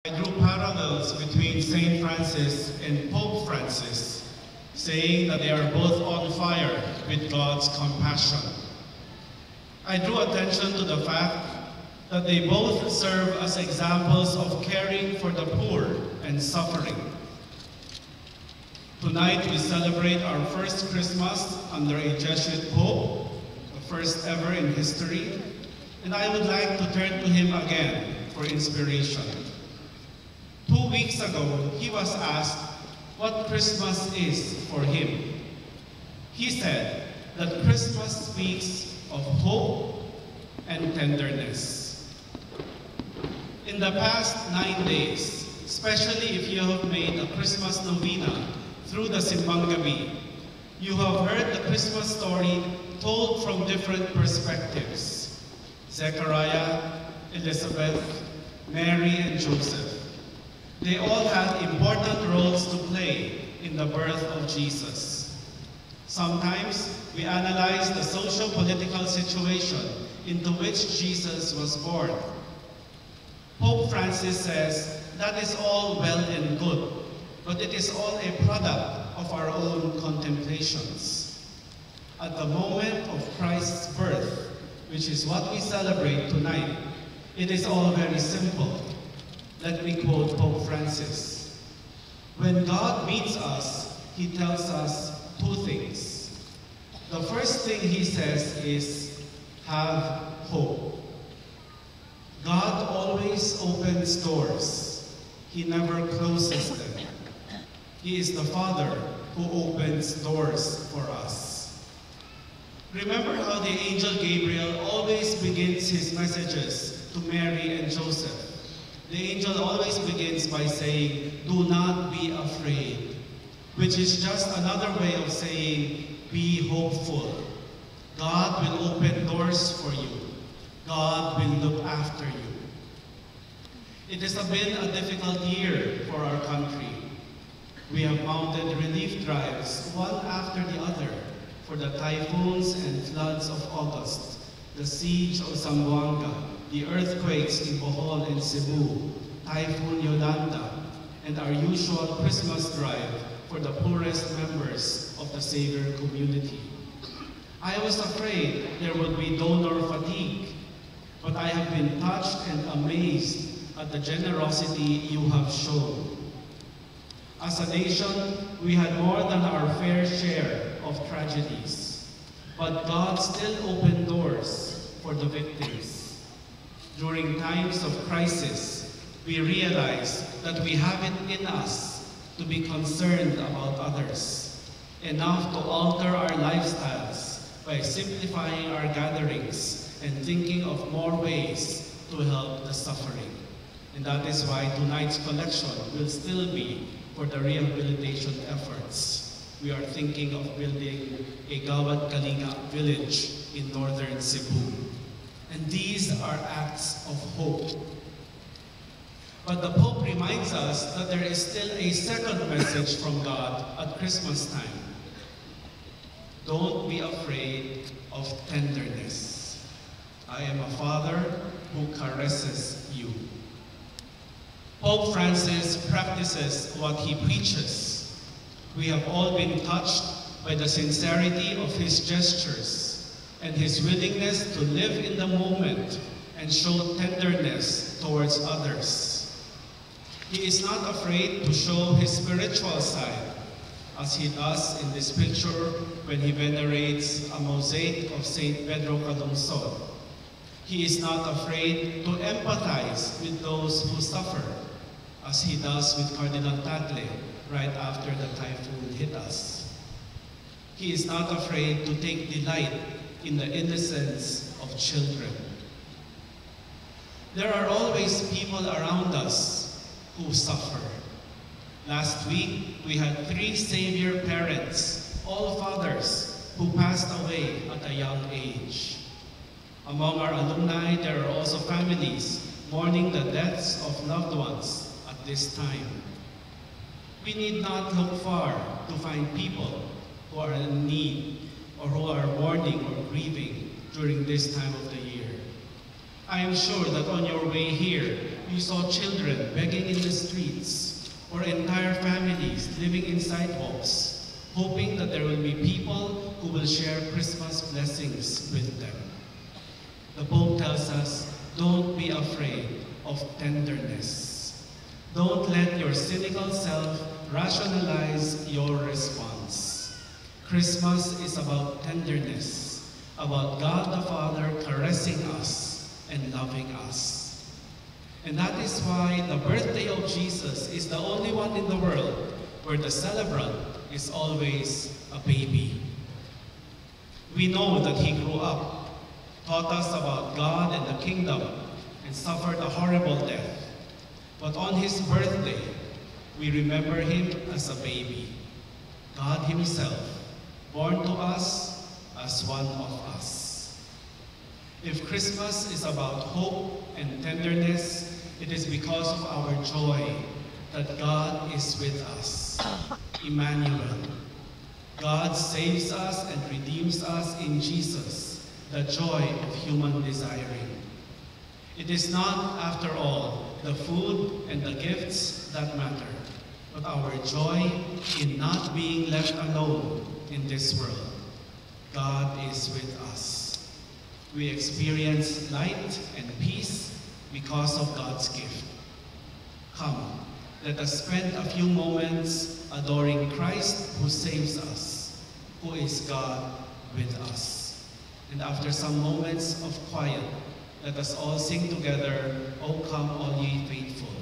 I drew parallels between Saint Francis and Pope Francis, saying that they are both on fire with God's compassion. I drew attention to the fact that they both serve as examples of caring for the poor and suffering. Tonight we celebrate our first Christmas under a Jesuit Pope, the first ever in history, and I would like to turn to him again for inspiration. 2 weeks ago, he was asked what Christmas is for him. He said that Christmas speaks of hope and tenderness. In the past 9 days, especially if you have made a Christmas novena through the Simbang Gabi, you have heard the Christmas story told from different perspectives. Zechariah, Elizabeth, Mary, and Joseph. They all had important roles to play in the birth of Jesus. Sometimes we analyze the socio-political situation into which Jesus was born. Pope Francis says that is all well and good, but it is all a product of our own contemplations. At the moment of Christ's birth, which is what we celebrate tonight, it is all very simple. Let me quote Pope Francis. When God meets us, he tells us 2 things. The first thing he says is, have hope. God always opens doors. He never closes them. He is the Father who opens doors for us. Remember how the angel Gabriel always begins his messages to Mary and Joseph. The angel always begins by saying, do not be afraid, which is just another way of saying, be hopeful. God will open doors for you. God will look after you. It has been a difficult year for our country. We have mounted relief drives, one after the other, for the typhoons and floods of August, the siege of Zamboanga, the earthquakes in Bohol and Cebu, Typhoon Yolanda, and our usual Christmas drive for the poorest members of the Savior community. I was afraid there would be donor fatigue, but I have been touched and amazed at the generosity you have shown. As a nation, we had more than our fair share of tragedies, but God still opened doors for the victims. During times of crisis, we realize that we have it in us to be concerned about others, enough to alter our lifestyles by simplifying our gatherings and thinking of more ways to help the suffering. And that is why tonight's collection will still be for the rehabilitation efforts. We are thinking of building a Gawad Kalinga village in northern Cebu. And these are acts of hope. But the Pope reminds us that there is still a second message from God at Christmas time. Don't be afraid of tenderness. I am a father who caresses you. Pope Francis practices what he preaches. We have all been touched by the sincerity of his gestures and his willingness to live in the moment and show tenderness towards others. He is not afraid to show his spiritual side, as he does in this picture when he venerates a mosaic of Saint Pedro Calungsod. He is not afraid to empathize with those who suffer, as he does with Cardinal Tagle right after the typhoon hit us. He is not afraid to take delight in the innocence of children. There are always people around us who suffer. Last week, we had 3 Savior parents, all fathers, who passed away at a young age. Among our alumni, there are also families mourning the deaths of loved ones at this time. We need not look far to find people who are in need or who are mourning or grieving during this time of the year. I am sure that on your way here, we saw children begging in the streets, or entire families living in sidewalks, hoping that there will be people who will share Christmas blessings with them. The Pope tells us, don't be afraid of tenderness. Don't let your cynical self rationalize your response. Christmas is about tenderness, about God the Father caressing us and loving us. And that is why the birthday of Jesus is the only one in the world where the celebrant is always a baby. We know that he grew up, taught us about God and the kingdom, and suffered a horrible death. But on his birthday, we remember him as a baby, God himself, born to us as one of us. If Christmas is about hope and tenderness, it is because of our joy that God is with us. Emmanuel. God saves us and redeems us in Jesus, the joy of human desiring. It is not, after all, the food and the gifts that matter, but our joy in not being left alone in this world. God is with us. We experience light and peace because of God's gift. Come, let us spend a few moments adoring Christ who saves us, who is God with us. And after some moments of quiet, let us all sing together, O come all ye faithful.